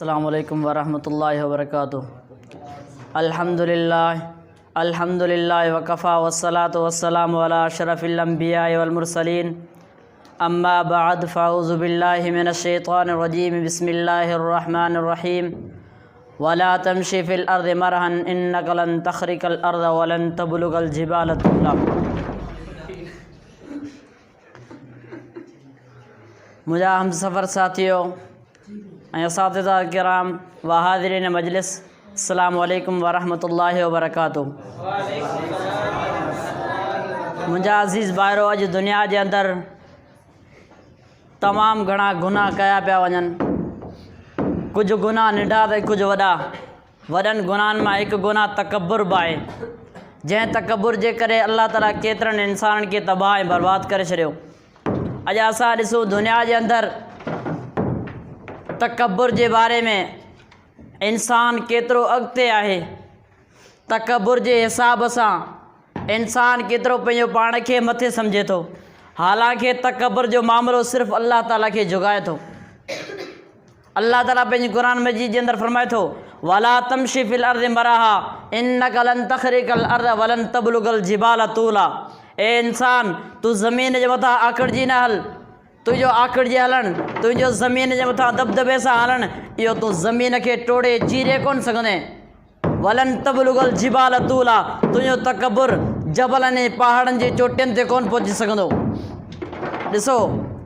अस्सलामु अलैकुम वरहमतुल्लाहि वबरकातुहू। अल्हम्दुलिल्लाह वकफ़ा वस्सलातु वस्सलामु अला अशरफिल अंबिया वल मुरसलीन अम्मा बअद फ़अऊज़ु बिल्लाहि मिनश शैतानिर रजीम बिस्मिल्लाहिर रहमानिर रहीम वला तमशी फ़िल अर्दि मरहन इन्नका लन तख़रिक़ल अर्द वलन तबलुगल जिबाल तूला। मुझा हम सफ़र साथियों असातिज़ा किराम व हाज़िरीन मजलिस, अस्सलामु अलैकुम वरहमतुल्लाहि वबरकातुहू। मुंहिंजा अज़ीज़ भाइरो, अॼु दुनिया जे अंदरि तमामु घणा गुनाह कया पिया वञनि। कुझु गुनाह नंढा त कुझु वॾा। वॾनि गुनाहनि मां हिकु गुनाह तकब्बुर बि आहे, जंहिं तकब्बुर जे करे अल्लाह ताला केतिरनि इंसाननि खे तबाह ऐं बर्बादु करे छॾियो। अॼु असां ॾिसूं दुनिया जे अंदरि तकब्बुर जे बारे में इंसान केतिरो अॻिते आहे। तकब्बुर जे हिसाब सां इंसान केतिरो पंहिंजो पाण खे मथे सम्झे थो, हालांकि तकब्बुर जो मामिलो सिर्फ़ु अल्लाह ताला खे जुगाए थो। अल्लाह ताला पंहिंजी क़ुरान मजीद जे अंदरि फरमाए थो, वला तमशी फ़िल अर्दि मरहा इन्नका लन तख़रिक़ल अर्द वलन तबलुगल जिबाल तूला। ए इंसान, तू ज़मीन जे मथां आकड़जी न हल। तुंहिंजो आकड़जे हलणु, तुंहिंजो ज़मीन जे मथां दबदबे सां हलणु, इहो तूं ज़मीन खे टोड़े चीरे कोन सघंदे। वलन तबलुगल जिबाल तूला, तुंहिंजो तकब्बुर जबलनि ऐं पहाड़नि जे चोटियुनि ते कोन पहुची सघंदो। ॾिसो,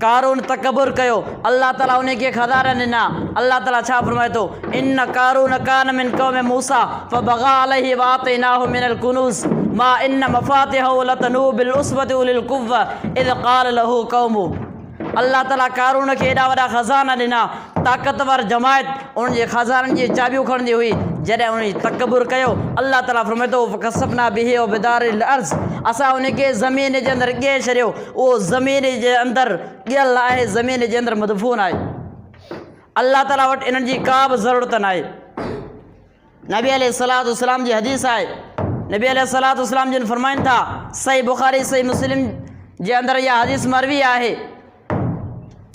कारून तकब्बुर कयो, अल्लाह ताला उन खे खज़ाना ॾिना। अल्लाह ताला छा फरमाए थो, इन कारून कान मिन क़ौमि मूसा फबग़ा अलैहि व आतैनाहु मिनल कुनूज़ मा इन मफ़ातिहहु लतनू बिल उस्बति उलिल कुव्वा इज़ क़ाल लहू क़ौमुहु। अल्लाह ताला कारून खे एॾा वॾा ख़ज़ाना ॾिना, ताक़तवर जमायत उन जे ख़ज़ाननि जी चाबियूं खणंदी हुई। जॾहिं उन तकब्बुर कयो, अल्लाह ताला फरमाए थो, फ़कसफ़ना बिही व बिदारिल अर्ज़, असां उन खे ज़मीन जे अंदरि ॻे छॾियो। उहो ज़मीन जे अंदरि ॻियल आहे, ज़मीन जे अंदरि मदफ़ून आहे। अल्लाह ताला वटि इन्हनि जी का बि ज़रूरत न आहे। नबी अलैहिस्सलातु वस्सलाम जी हदीस आहे, नबी अलैहिस्सलातु वस्सलाम जिन फरमाइनि था, सही बुख़ारी सही मुस्लिम जे अंदरि इहा हदीस मरवी आहे।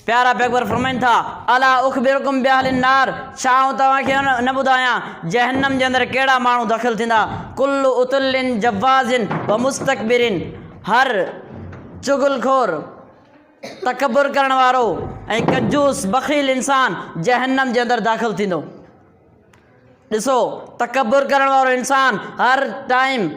प्यारा पैगंबर फरमाइनि था, अला उख़बिरुकुम बिअहलिन नार, छा आऊं तव्हांखे न ॿुधायां जहन्नम जे अंदरि कहिड़ा माण्हू दाख़िल थींदा। कुल्लु उतुलिन जवाज़िन व मुस्तकबिरिन, हर चुगलखोर, तकब्बुर करण वारो ऐं कंजूस बख़ील इंसान जहन्नम जे अंदरि दाख़िल थींदो। ॾिसो, तकब्बुर करण वारो इंसान हर टाइम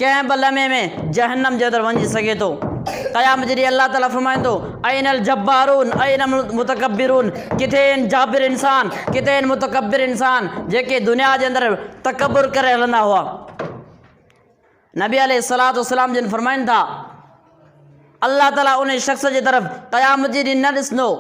कंहिं बि लम्हे में जहन्नम जे अंदरि वञी सघे थो। क़यामत जे ॾींहुं अल्लाह ताला फरमाईंदो, अइनल जब्बारून अइन मुतकब्बिरून, किथे आहिनि जाबिर इंसान, किथे आहिनि मुतकब्बिर इंसान जेके दुनिया जे अंदरि तकब्बुर करे हलंदा हुआ। नबी अलैहिस्सलातु वस्सलाम जिन फरमाइनि था, अल्लाह ताला उन शख़्स जे तरफ़ क़यामत जे ॾींहुं न ॾिसंदो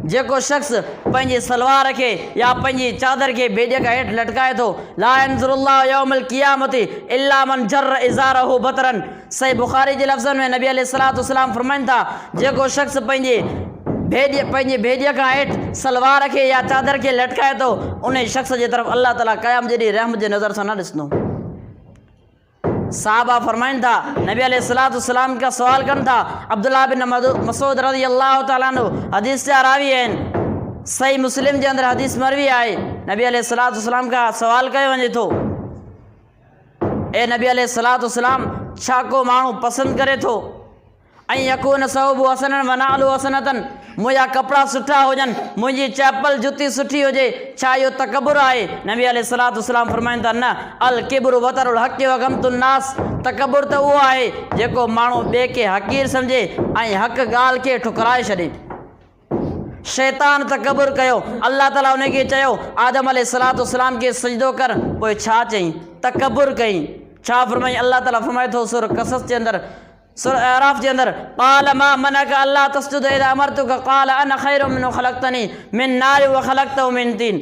जेको शख़्स पंहिंजी सलवार खे या पंहिंजी चादर खे बेॾीअ खां हेठि लटकाए थो। ला यंज़ुरुल्लाहु यौमल क़ियामति इल्ला मन जर्र इज़ारहु बतरन। सही बुख़ारी जे लफ़्ज़नि में नबी अलैहिस्सलातु वस्सलाम फरमाइनि था, जेको शख़्स पंहिंजी बेॾीअ खां हेठि सलवार खे या चादर खे लटकाए थो, उन शख़्स जे तरफ़ अल्लाह ताला क़यामत जे ॾींहुं रहमत जे नज़र सां न ॾिसंदो। साहबा फरमाइनि था, नबी अलैहिस्सलातु वस्सलाम का सवाल कनि था, अब्दुल्लाह बिन मसूद रज़ियल्लाहु तआला अन्हु हदीस जा रावी आहिनि। सही मुस्लिम जे अंदरि हदीस मरवी आहे। नबी अलैहिस्सलातु वस्सलाम का सवाल कयो वञे थो, ए नबी अलैहिस्सलातु वस्सलाम, छा को माण्हू पसंदि करे थो ऐं यकून सौबु हसनन व नालु हसनतन, मुंहिंजा कपिड़ा सुठा हुजनि, मुंहिंजी चप्पल जुती सुठी हुजे, छा इहो तकब्बुर आहे? नबी अलैहिस्सलातु वस्सलाम फरमाइनि था, न, अल किब्रु बतरुल हक़्क़ि व गम्तुन नास, तकब्बुर त उहो आहे जेको माण्हू ॿिए खे हक़ीर सम्झे ऐं हक़ ॻाल्हि खे ठुकराए छॾे। शैतान तकब्बुर कयो, अल्लाह ताला उन खे चयो, आदम अलैहिस्सलातु वस्सलाम खे सजदो कर, पोइ छा चई? तकब्बुर कई। छा फरमाई? अल्लाह ताला फरमाए थो सूरह क़सस जे अंदरि, सूरह अराफ़ जे अंदरि, क़ाल मा मनका अल्ला तस्जुद इज़ अमरतुका क़ाल अना खैरुम मिन्हु ख़लक़तनी मिन नारि व ख़लक़तहु मिन तीन।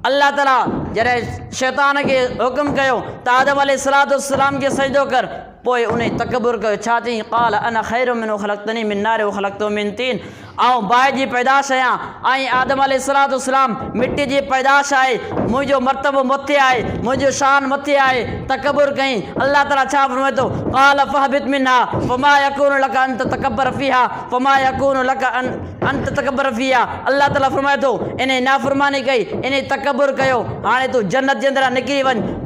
अल्लाह ताला जॾहिं शैतान खे हुकुम कयो त आदम अलैहिस्सलातु वस्सलाम खे सजदो कर, पोइ उन तकब्बुर कयो। छा चई? क़ाल अना खैरुम मिन्हु ख़लक़तनी मिन नारि व ख़लक़तहु मिन तीन, आउं बाहि जी पैदाश आहियां ऐं आदम अलैहिस्सलातु वस्सलाम मिटी जी पैदाश आहे। मुंहिंजो मर्तबो मथे आहे, मुंहिंजो शान मथे आहे। तकब्बुर कई। अल्लाह ताला छा फरमाए थो? क़ाल फ़हबित मिन्हा फ़मा यकूनु लका अन ततकब्बर फ़ीहा फ़मा यकूनु लका अन अंत तकबर फिया अल्लाह ताला फरमाए थो इन नाफरमानी कई इन तकबर कयो हाणे तू जन्नत जे अंदरां निकिरी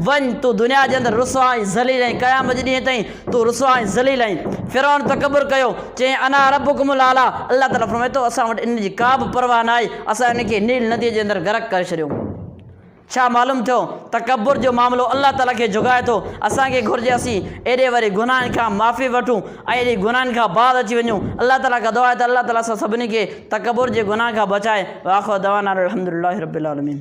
वञ तू दुनिया जे अंदरि रुसवा ऐं ज़लील ऐं क़यामत ॾींहं ताईं तू रुसवा ऐं ज़लील ऐं फिरौन तकबर कयो चई अना रब्बुकुमुल आला अल्लाह ताला फरमाए थो असां वटि इन जी का बि परवाह न आहे असां इनखे नील नदीअ जे अंदरि गरक करे छॾियो छा मालूम थियो तकबुर जो मामिलो अल्लाह ताला खे झुगाए थो असांखे घुरिजे असीं एॾे वरी गुनाहनि खां माफ़ी वठूं ऐं एॾी गुनाहनि खां बाद अची वञूं अल्लाह ताला खां दुआ आहे त अल्लाह ताला असां सभिनी खे तकबुर जे गुनाह खां बचाए वाख़िर दवाना अल्हम्दुलिल्लाहि रब्बिल आलमीन।